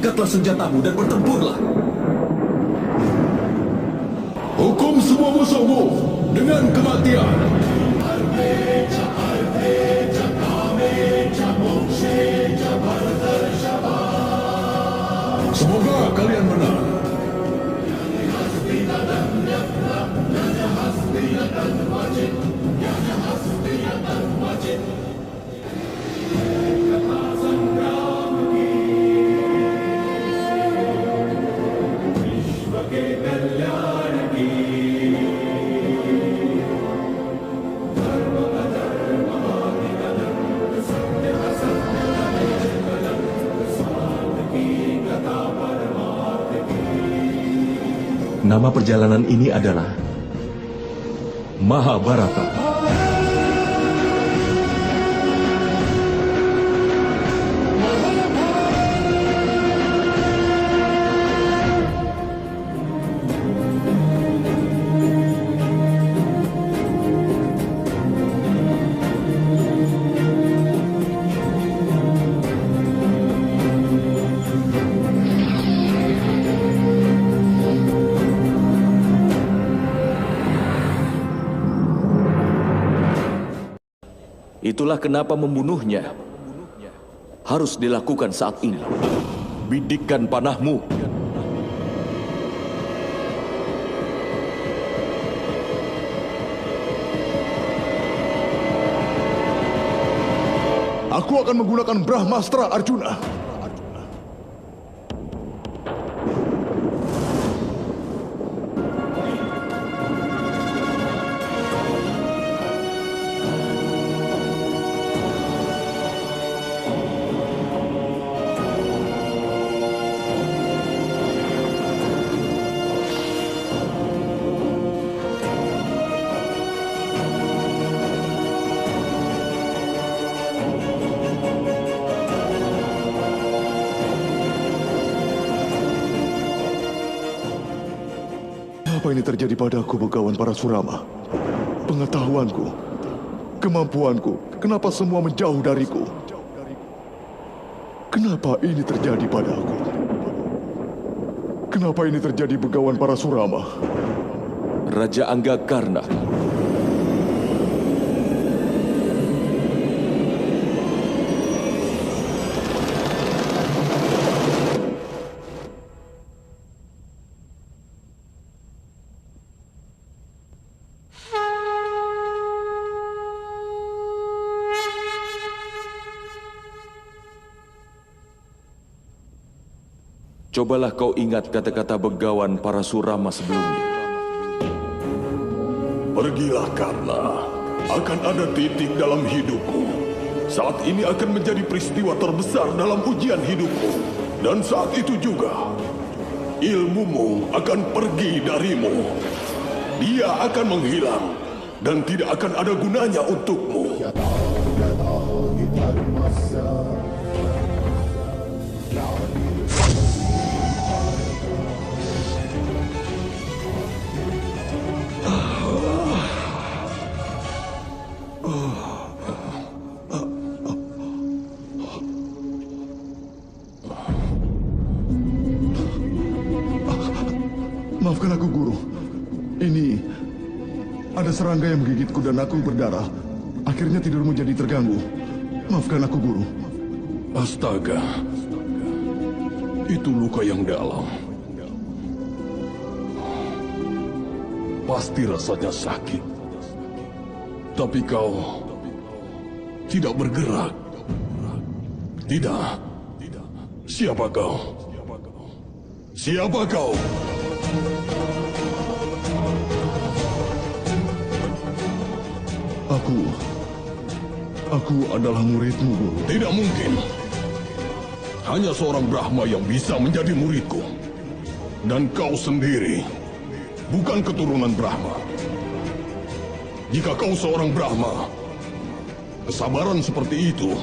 angkatlah senjatamu dan bertempurlah. Hukum semua musuhmu dengan kematian. Semoga kalian menang. Nama perjalanan ini adalah Mahabharata. Itulah kenapa membunuhnya harus dilakukan saat ini. Bidikkan panahmu. Aku akan menggunakan Brahmastra Arjuna. Apa ini terjadi padaku, Begawan Parasurama? Pengetahuanku, kemampuanku, kenapa semua menjauh dariku? Kenapa ini terjadi padaku? Kenapa ini terjadi, Begawan Parasurama? Raja Anggakarna. Cobalah kau ingat kata-kata Begawan Parasurama sebelumnya. Pergilah Karna. Akan ada titik dalam hidupku. Saat ini akan menjadi peristiwa terbesar dalam ujian hidupku. Dan saat itu juga, ilmumu akan pergi darimu. Dia akan menghilang. Dan tidak akan ada gunanya untukmu. Maafkan aku, Guru. Ini ada serangga yang menggigitku dan aku berdarah. Akhirnya tidurmu jadi terganggu. Maafkan aku, Guru. Astaga. Itu luka yang dalam. Pasti rasanya sakit. Tapi kau tidak bergerak. Tidak. Siapa kau? Siapa kau? Aku adalah muridmu, Guru. Tidak mungkin. Hanya seorang Brahma yang bisa menjadi muridku. Dan kau sendiri bukan keturunan Brahma. Jika kau seorang Brahma, kesabaran seperti itu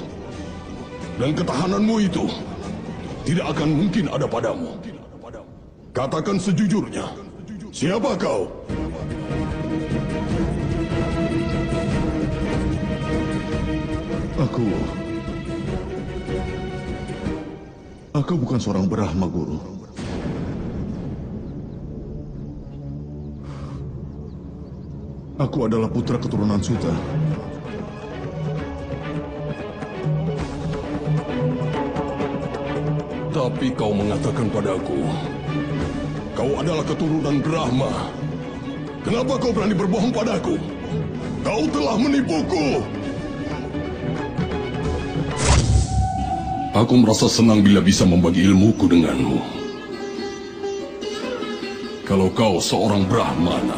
dan ketahananmu itu tidak akan mungkin ada padamu. Katakan sejujurnya, siapa kau? Aku bukan seorang Brahma, Guru. Aku adalah putra keturunan Suta. Tapi kau mengatakan padaku, kau adalah keturunan Brahma. Kenapa kau berani berbohong padaku? Kau telah menipuku! Aku merasa senang bila bisa membagi ilmuku denganmu. Kalau kau seorang Brahmana.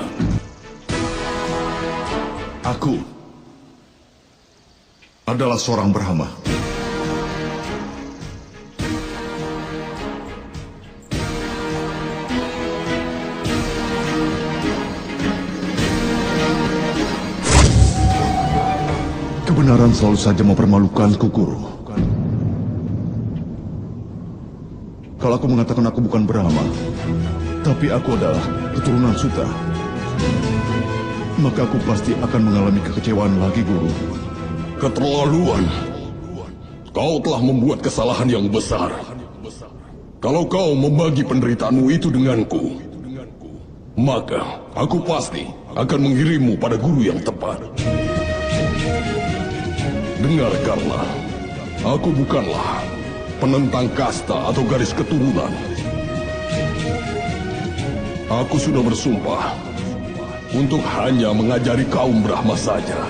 Aku adalah seorang Brahma. Kebenaran selalu saja mempermalukanku, Guru. Kalau aku mengatakan aku bukan Brahma, tapi aku adalah keturunan Suta, maka aku pasti akan mengalami kekecewaan lagi, Guru. Keterlaluan. Kau telah membuat kesalahan yang besar. Kalau kau membagi penderitaanmu itu denganku, maka aku pasti akan mengirimmu pada guru yang tepat. Dengarkanlah, aku bukanlah penentang kasta atau garis keturunan. Aku sudah bersumpah untuk hanya mengajari kaum Brahma saja.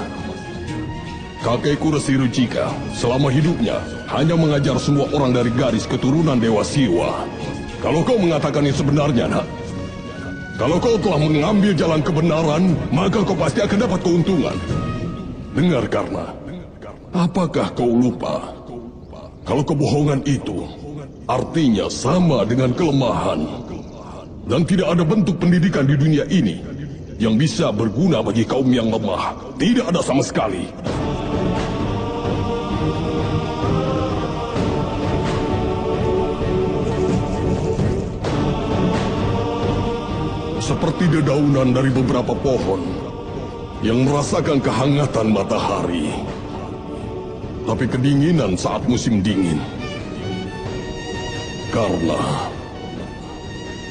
Kakekku Resi Rucika selama hidupnya hanya mengajar semua orang dari garis keturunan Dewa Siwa. Kalau kau mengatakan yang sebenarnya, nak, kalau kau telah mengambil jalan kebenaran, maka kau pasti akan dapat keuntungan. Dengar, Karna, apakah kau lupa kalau kebohongan itu artinya sama dengan kelemahan, dan tidak ada bentuk pendidikan di dunia ini yang bisa berguna bagi kaum yang lemah? Tidak ada sama sekali. Seperti dedaunan dari beberapa pohon yang merasakan kehangatan matahari, tapi kedinginan saat musim dingin. Karena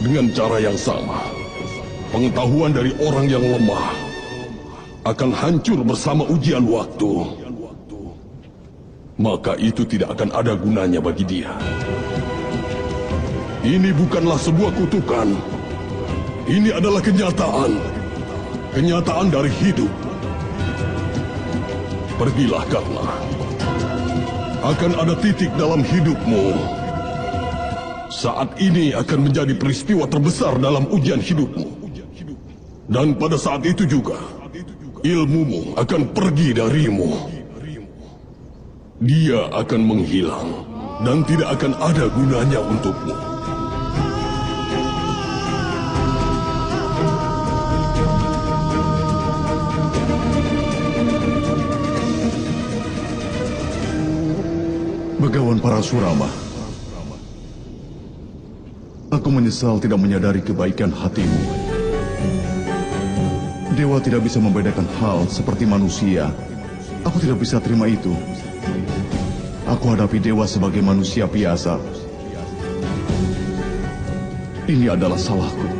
dengan cara yang sama, pengetahuan dari orang yang lemah akan hancur bersama ujian waktu. Maka itu tidak akan ada gunanya bagi dia. Ini bukanlah sebuah kutukan. Ini adalah kenyataan. Kenyataan dari hidup. Pergilah, Karna. Akan ada titik dalam hidupmu. Saat ini akan menjadi peristiwa terbesar dalam ujian hidupmu. Dan pada saat itu juga, ilmumu akan pergi darimu. Dia akan menghilang dan tidak akan ada gunanya untukmu. Begawan Parasurama, aku menyesal tidak menyadari kebaikan hatimu. Dewa tidak bisa membedakan hal seperti manusia. Aku tidak bisa terima itu. Aku hadapi dewa sebagai manusia biasa. Ini adalah salahku.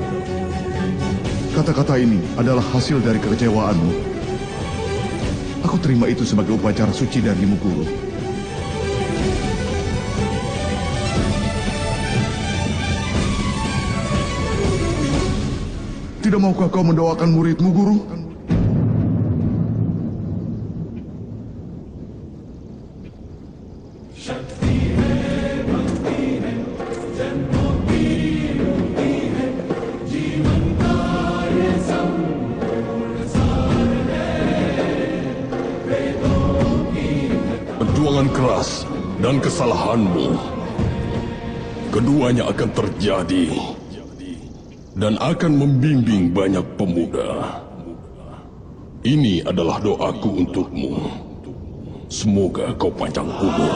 Kata-kata ini adalah hasil dari kekecewaanmu. Aku terima itu sebagai upacara suci darimu, Guru. Tidak maukah kau mendoakan muridmu, Guru? Perjuangan keras dan kesalahanmu, keduanya akan terjadi dan akan membimbing banyak pemuda. Ini adalah doaku untukmu. Semoga kau panjang umur.